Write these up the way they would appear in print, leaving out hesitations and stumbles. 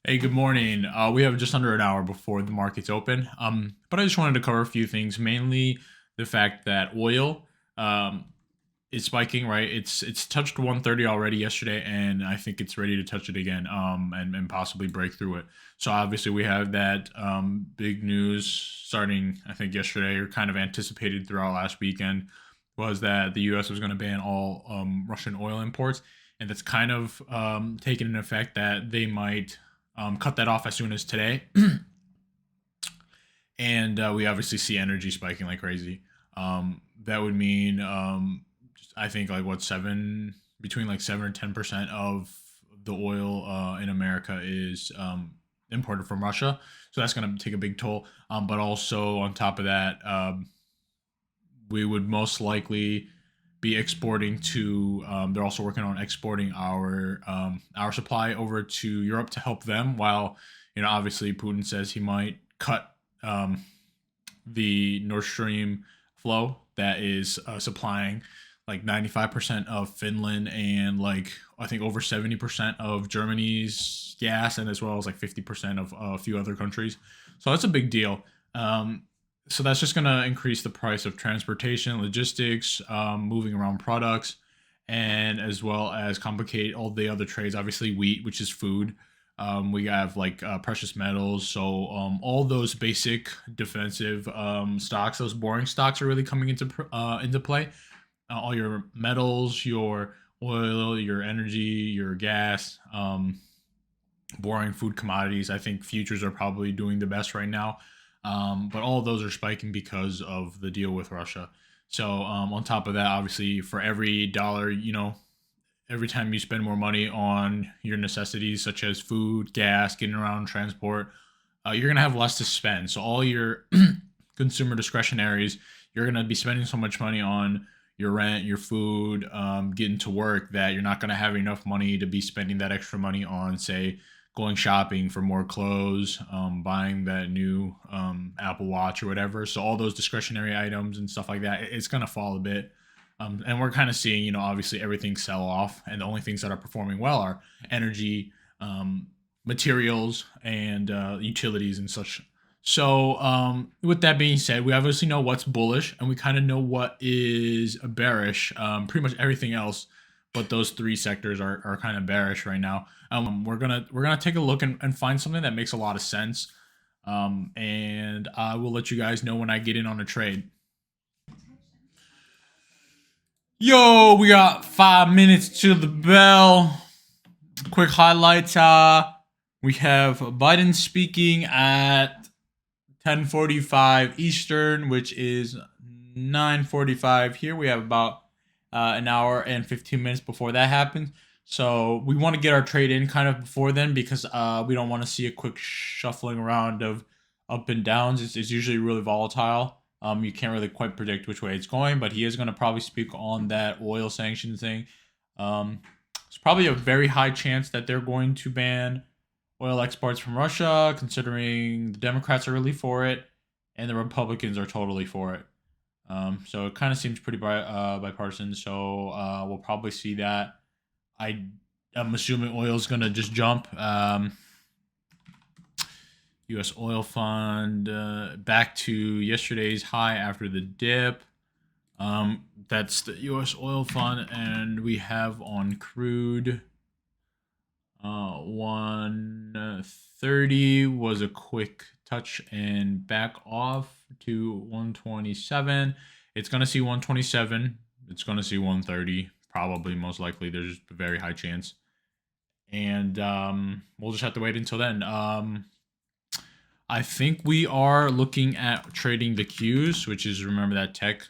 Hey, good morning. We have just under an hour before the markets open. But I just wanted to cover a few things, mainly the fact that oil um, is spiking. Right, it's touched 130 already yesterday, and I think it's ready to touch it again, and possibly break through it. So obviously we have that big news starting, I think yesterday, or kind of anticipated throughout last weekend, was that the U.S. was going to ban all Russian oil imports, and that's kind of taken an effect that they might cut that off as soon as today. And we obviously see energy spiking like crazy. That would mean, I think, like what seven between like 7 or 10% of the oil in America is imported from Russia. So that's going to take a big toll. But also on top of that, we would most likely be exporting to. They're also working on exporting our supply over to Europe to help them. While obviously Putin says he might cut um, the Nord Stream flow that is supplying like 95% of Finland and like I think over 70% of Germany's gas, and as well as like 50% of a few other countries. So that's a big deal. So that's just going to increase the price of transportation, logistics, moving around products, and as well as complicate all the other trades. Obviously, wheat, which is food. We have like precious metals. So all those basic defensive stocks, those boring stocks, are really coming into play. All your metals, your oil, your energy, your gas, boring food commodities. I think futures are probably doing the best right now. But all of those are spiking because of the deal with Russia. So on top of that, obviously, for every dollar, every time you spend more money on your necessities such as food, gas, getting around, transport, you're gonna have less to spend. So all your consumer discretionaries, you're gonna be spending so much money on your rent, your food, getting to work, that you're not gonna have enough money to be spending that extra money on, say, going shopping for more clothes, buying that new Apple Watch or whatever. So all those discretionary items and stuff like that, it's gonna fall a bit. And we're kind of seeing, obviously everything sell off, and the only things that are performing well are energy, materials, and utilities and such. So, with that being said, we obviously know what's bullish, and we kind of know what is bearish. Pretty much everything else, but those three sectors are kind of bearish right now. We're gonna take a look and find something that makes a lot of sense. And I will let you guys know when I get in on a trade. Yo, we got 5 minutes to the bell. Quick highlights. We have Biden speaking at 10:45 Eastern, which is 9:45 here. We have about an hour and 15 minutes before that happens. So we want to get our trade in kind of before then, because we don't want to see a quick shuffling around of up and downs. It's usually really volatile. You can't really quite predict which way it's going, but he is going to probably speak on that oil sanction thing. It's probably a very high chance that they're going to ban oil exports from Russia, considering the Democrats are really for it and the Republicans are totally for it. So it kind of seems pretty bipartisan. So we'll probably see that. I'm assuming oil is gonna just jump. U.S. oil fund back to yesterday's high after the dip. That's the U.S. oil fund, and we have on crude. 130 was a quick touch and back off to 127. It's going to see 127. It's going to see 130. Probably, most likely. There's a very high chance. And we'll just have to wait until then. I think we are looking at trading the Qs, which is, remember that tech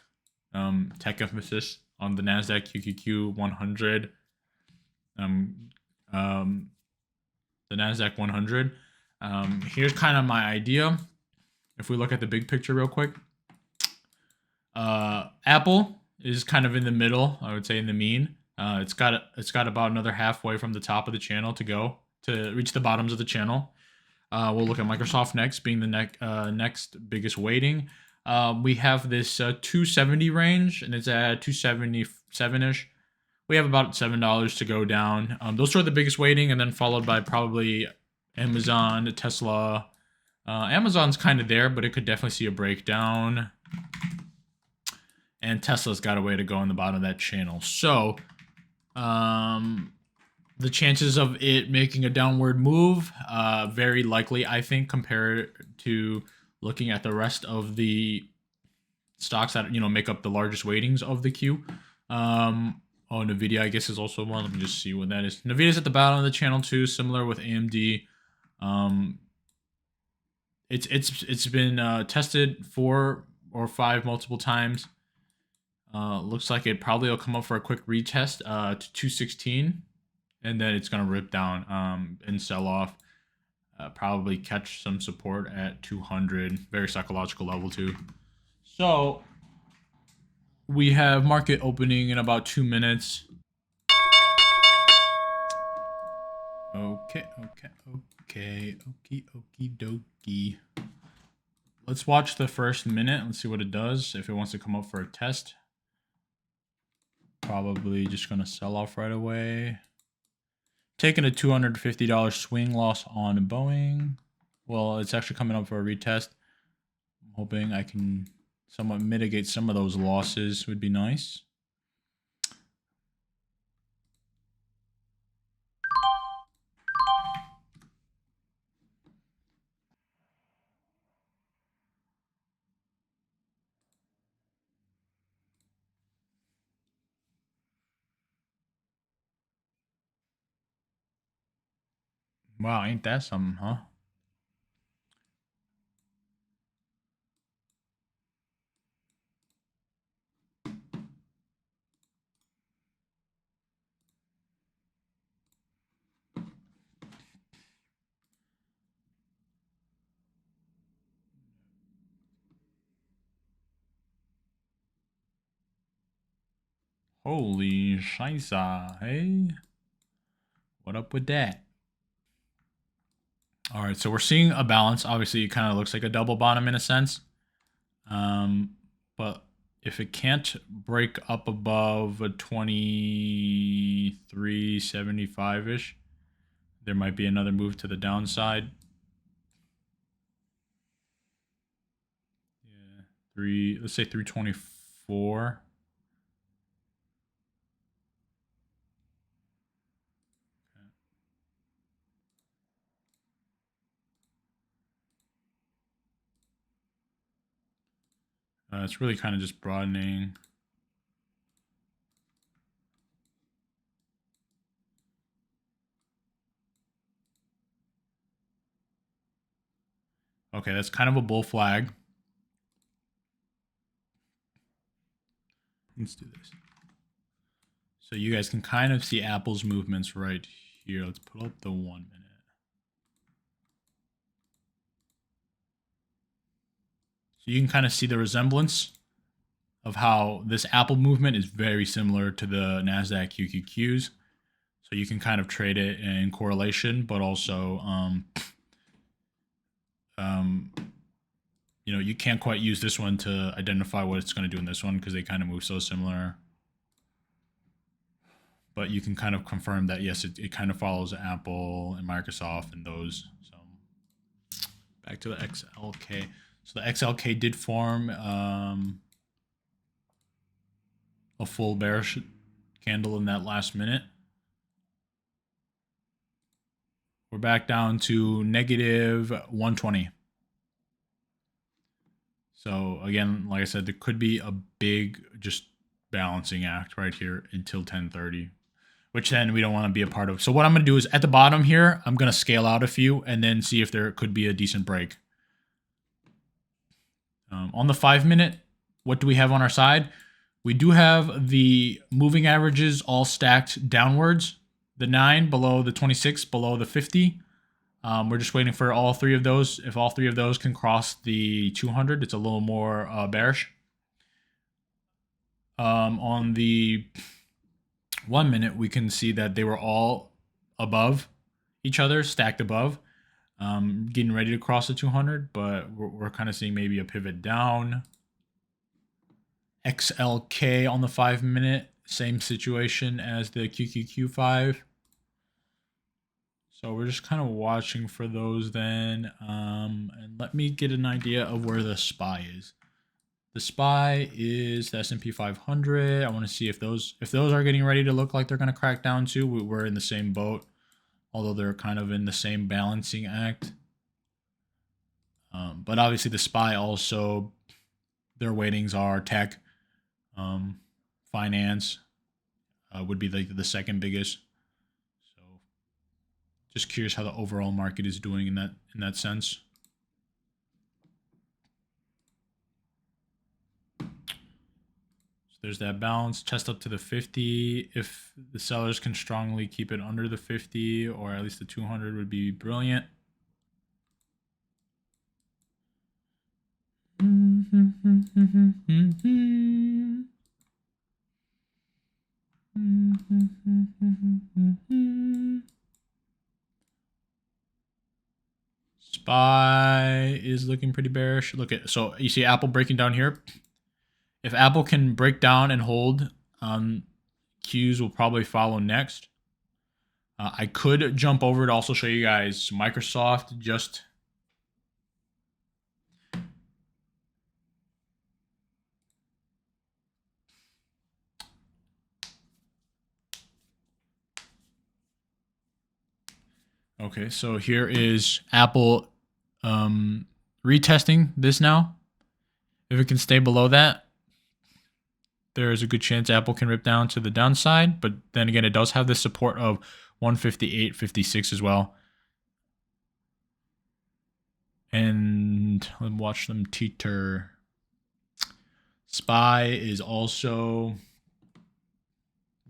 emphasis on the Nasdaq QQQ 100. Um, um, the Nasdaq 100. Here's kind of my idea. If we look at the big picture real quick, Apple is kind of in the middle. I would say in the mean. It's got about another halfway from the top of the channel to go to reach the bottoms of the channel. We'll look at Microsoft next, being the next biggest weighting. We have this 270 range, and it's at 277 ish. We have about $7 to go down. Those are the biggest weighting, and then followed by probably Amazon, Tesla. Amazon's kind of there, but it could definitely see a breakdown. And Tesla's got a way to go in the bottom of that channel. So, the chances of it making a downward move, very likely, I think, compared to looking at the rest of the stocks that make up the largest weightings of the queue. Oh, Nvidia, I guess, is also one. Let me just see what that is. Nvidia's at the bottom of the channel too, similar with AMD. It's been tested 4 or 5 multiple times. Looks like it probably will come up for a quick retest to 216, and then it's gonna rip down and sell off. Probably catch some support at 200. Very psychological level too. So we have market opening in about 2 minutes. Okay, okie dokie. Let's watch the first minute. Let's see what it does. If it wants to come up for a test. Probably just gonna sell off right away. Taking a $250 swing loss on Boeing. Well, it's actually coming up for a retest. I'm hoping I can somewhat mitigate some of those losses. Would be nice. Wow, ain't that something, huh? Holy scheisse, hey? What up with that? All right, so we're seeing a balance. Obviously, it kind of looks like a double bottom in a sense. But if it can't break up above a 23.75-ish, there might be another move to the downside. Yeah, let's say 324. It's really kind of just broadening. Okay, that's kind of a bull flag. Let's do this. So you guys can kind of see Apple's movements right here. Let's put up the 1 minute. So you can kind of see the resemblance of how this Apple movement is very similar to the NASDAQ QQQs. So you can kind of trade it in correlation, but also, you can't quite use this one to identify what it's going to do in this one because they kind of move so similar. But you can kind of confirm that, yes, it kind of follows Apple and Microsoft and those. So back to the XLK. So the XLK did form a full bearish candle in that last minute. We're back down to negative 120. So again, like I said, there could be a big just balancing act right here until 10:30, which then we don't want to be a part of. So what I'm going to do is at the bottom here, I'm going to scale out a few and then see if there could be a decent break. On the 5 minute, what do we have on our side? We do have the moving averages all stacked downwards. The 9 below the 26, below the 50. We're just waiting for all 3 of those. If all 3 of those can cross the 200, it's a little more bearish. On the 1 minute, we can see that they were all above each other, stacked above, getting ready to cross the 200, but we're kind of seeing maybe a pivot down. XLK on the 5 minute, same situation as the QQQ5. So we're just kind of watching for those then. And let me get an idea of where the SPY is. The SPY is the S&P 500. I want to see if those are getting ready to look like they're going to crack down too. We're in the same boat, although they're kind of in the same balancing act. But obviously the SPY also, their weightings are tech, finance would be like the second biggest. So just curious how the overall market is doing in that sense. There's that balance. Test up to the 50. If the sellers can strongly keep it under the 50, or at least the 200 would be brilliant. SPY is looking pretty bearish. Look at, so you see Apple breaking down here. If Apple can break down and hold, Qs will probably follow next. I could jump over to also show you guys Microsoft just. Okay, so here is Apple retesting this now. If it can stay below that, there is a good chance Apple can rip down to the downside. But then again, it does have the support of 158.56 as well. And let's watch them teeter. SPY is also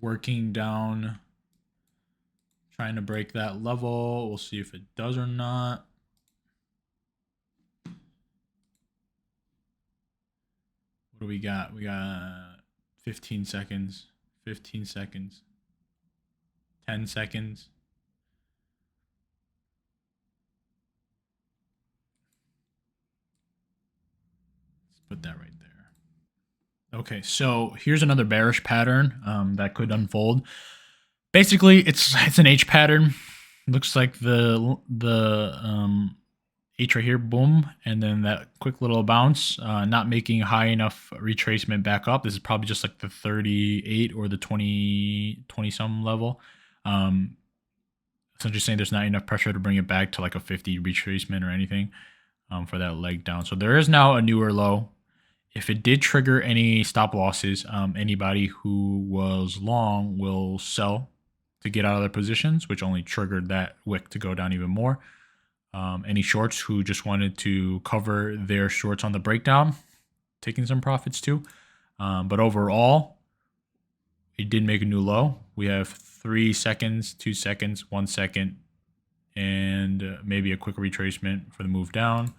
working down, trying to break that level. We'll see if it does or not. What do we got? We got 15 seconds, 15 seconds, 10 seconds. Let's put that right there. Okay, so here's another bearish pattern that could unfold. Basically, it's an H pattern. Looks like the H right here, boom, and then that quick little bounce, not making high enough retracement back up. This is probably just like the 38 or the 20 some level. So just saying there's not enough pressure to bring it back to like a 50 retracement or anything for that leg down. So there is now a newer low. If it did trigger any stop losses, anybody who was long will sell to get out of their positions, which only triggered that wick to go down even more. Any shorts who just wanted to cover their shorts on the breakdown, taking some profits too. But overall, it did make a new low. We have 3 seconds, 2 seconds, 1 second, and maybe a quick retracement for the move down.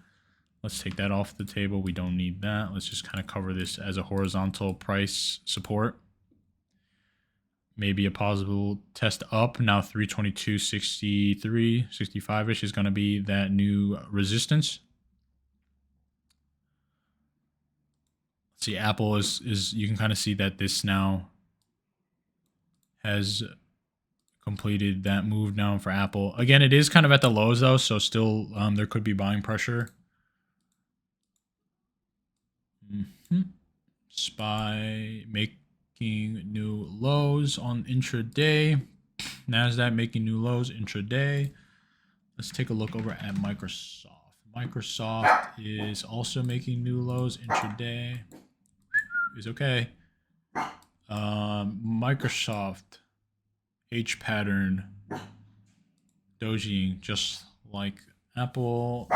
Let's take that off the table. We don't need that. Let's just kind of cover this as a horizontal price support. Maybe a possible test up. Now 322.63, 65-ish is going to be that new resistance. Let's see, Apple is you can kind of see that this now has completed that move down for Apple. Again, it is kind of at the lows though, so still there could be buying pressure. SPY making new lows on intraday. NASDAQ making new lows intraday. Let's take a look over at Microsoft. Microsoft is also making new lows intraday. Is okay. Microsoft H pattern dojing just like Apple.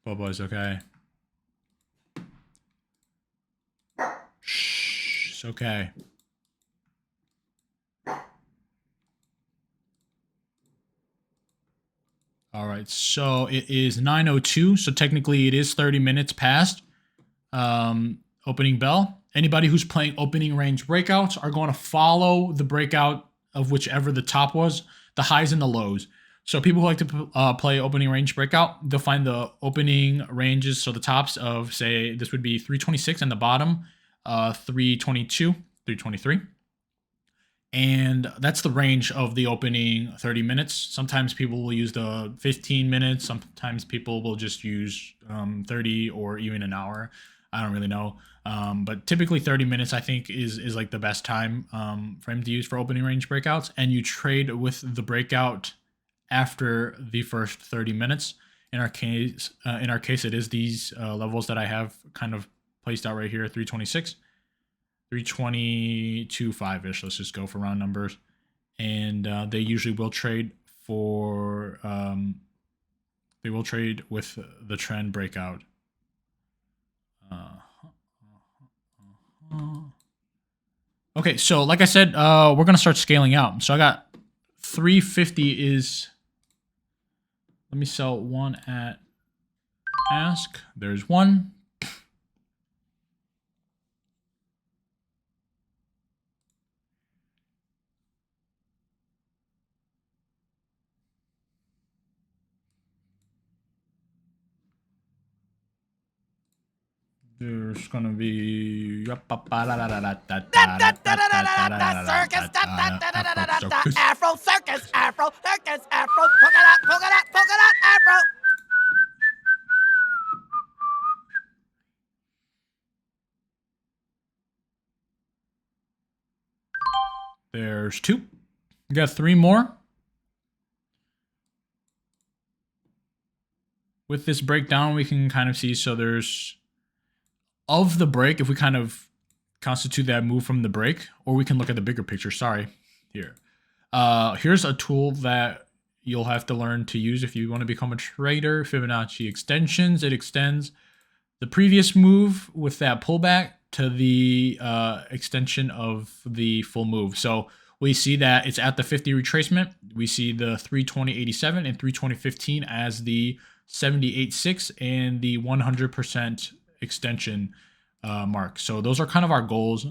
Bubba's okay. Shh, it's okay. All right, so it is 9:02, so technically it is 30 minutes past opening bell. Anybody who's playing opening range breakouts are going to follow the breakout of whichever the top was, the highs and the lows. So people who like to play opening range breakout, they'll find the opening ranges. So the tops of, say, this would be 326 and the bottom, 322, 323. And that's the range of the opening 30 minutes. Sometimes people will use the 15 minutes. Sometimes people will just use 30 or even an hour. I don't really know. But typically 30 minutes, I think, is like the best time frame to use for opening range breakouts. And you trade with the breakout after the first 30 minutes. In our case, it is these levels that I have kind of placed out right here, 326. 322.5-ish. Let's just go for round numbers. And they usually will trade for they will trade with the trend breakout. Okay, so like I said, we're gonna start scaling out. So I got 350 is. Let me sell one at ask. There's one. There's gonna be circus, Afro circus, Afro circus, Afro, polka dot, Afro. There's two. We got three more. With this breakdown, we can kind of see, so there's, of the break, if we kind of constitute that move from the break, or we can look at the bigger picture, sorry, here. Here's a tool that you'll have to learn to use if you want to become a trader, Fibonacci extensions. It extends the previous move with that pullback to the extension of the full move. So we see that it's at the 50 retracement. We see the 320.87 and 320.15 as the 78.6 and the 100% extension mark. So those are kind of our goals.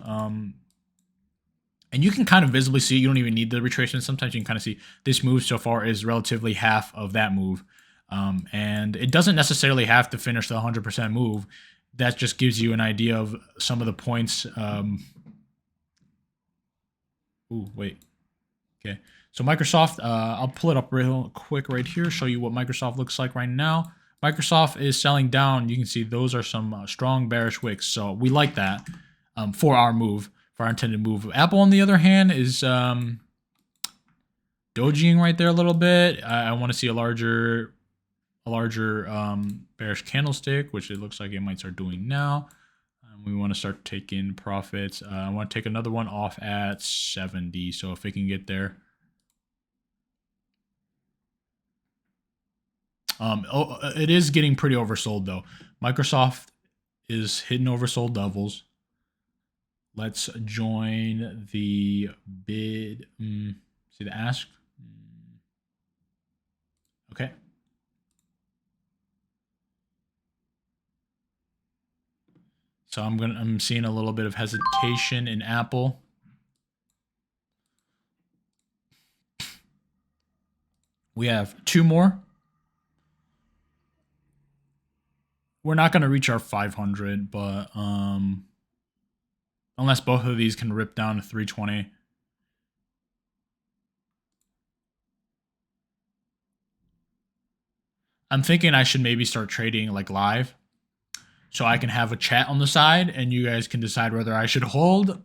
And you can kind of visibly see, you don't even need the retracement. Sometimes you can kind of see this move so far is relatively half of that move. And it doesn't necessarily have to finish the 100% move. That just gives you an idea of some of the points. Ooh, wait. Okay. So Microsoft, I'll pull it up real quick right here, show you what Microsoft looks like right now. Microsoft is selling down. You can see those are some strong bearish wicks. So we like that for our move, for our intended move. Apple, on the other hand, is dojiing right there a little bit. I want to see a larger bearish candlestick, which it looks like it might start doing now. We want to start taking profits. I want to take another one off at 70. So if it can get there. It is getting pretty oversold though. Microsoft is hitting oversold levels. Let's join the bid. See the ask. Okay. So I'm seeing a little bit of hesitation in Apple. We have two more. We're not going to reach our 500, but unless both of these can rip down to 320. I'm thinking I should maybe start trading like live, so I can have a chat on the side and you guys can decide whether I should hold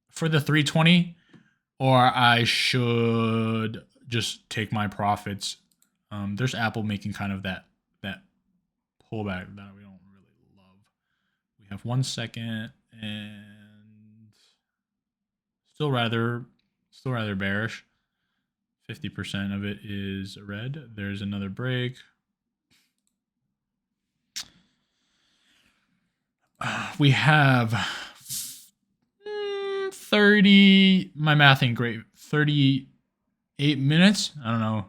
for the 320 or I should just take my profits. There's Apple making kind of that pullback that we don't really love. We have 1 second and still rather bearish. 50% of it is red. There's another break. We have 30, my math ain't great, 38 minutes. I don't know.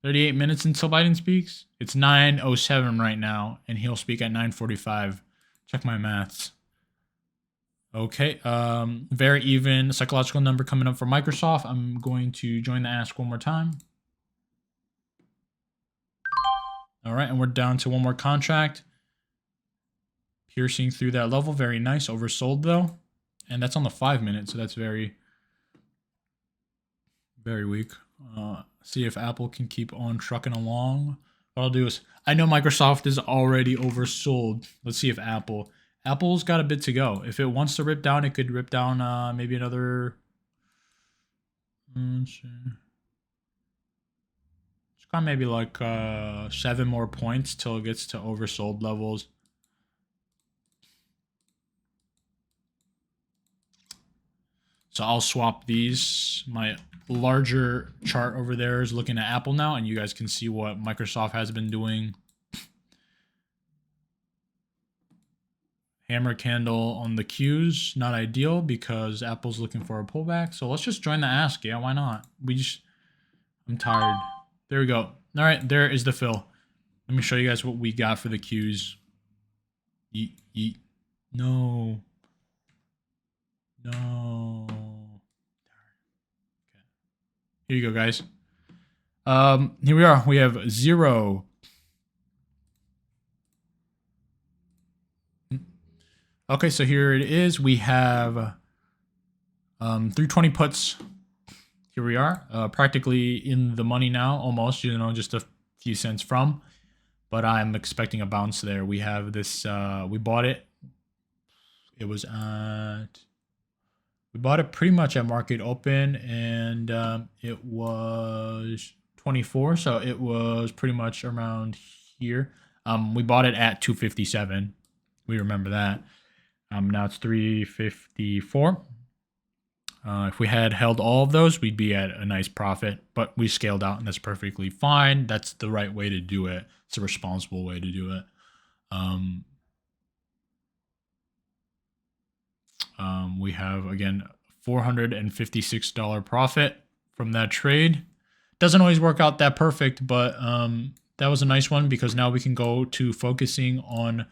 38 minutes until Biden speaks. It's 9:07 right now, and he'll speak at 9:45. Check my maths. Okay, very even psychological number coming up for Microsoft. I'm going to join the ask one more time. All right, and we're down to one more contract. Piercing through that level, very nice. Oversold though, and that's on the 5 minute, so that's very, very weak. See if Apple can keep on trucking along. What I'll do is, I know Microsoft is already oversold. Let's see if Apple's got a bit to go. If it wants to rip down, it could rip down maybe another. Let's see. It's got maybe like 7 more points till it gets to oversold levels. So I'll swap these. My larger chart over there is looking at Apple now, and you guys can see what Microsoft has been doing. Hammer candle on the Qs, not ideal because Apple's looking for a pullback. So let's just join the ask. Yeah, why not? I'm tired. There we go. All right, there is the fill. Let me show you guys what we got for the Qs. Yeet, yeet. No. No. Okay. Here you go, guys. Here we are. We have 0. Okay, so here it is. We have 320 puts. Here we are, practically in the money now, almost, just a few cents from. But I'm expecting a bounce there. We have this, we bought it. It was we bought it pretty much at market open, and it was 24, so it was pretty much around here. We bought it at 257. We remember that. Now it's 354. If we had held all of those, we'd be at a nice profit, but we scaled out, and that's perfectly fine. That's the right way to do it. It's a responsible way to do it. We have, again, $456 profit from that trade. Doesn't always work out that perfect, but that was a nice one because now we can go to focusing on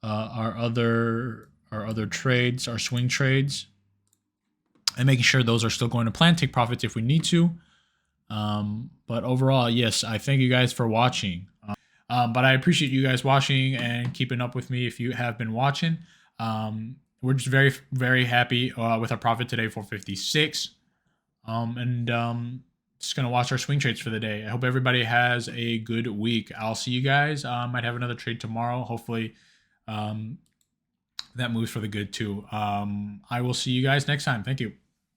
our other trades, our swing trades, and making sure those are still going to plan, take profits if we need to. But overall, yes, I thank you guys for watching. But I appreciate you guys watching and keeping up with me if you have been watching. We're just very, very happy with our profit today, 456. Just going to watch our swing trades for the day. I hope everybody has a good week. I'll see you guys. Might have another trade tomorrow. Hopefully that moves for the good too. I will see you guys next time. Thank you.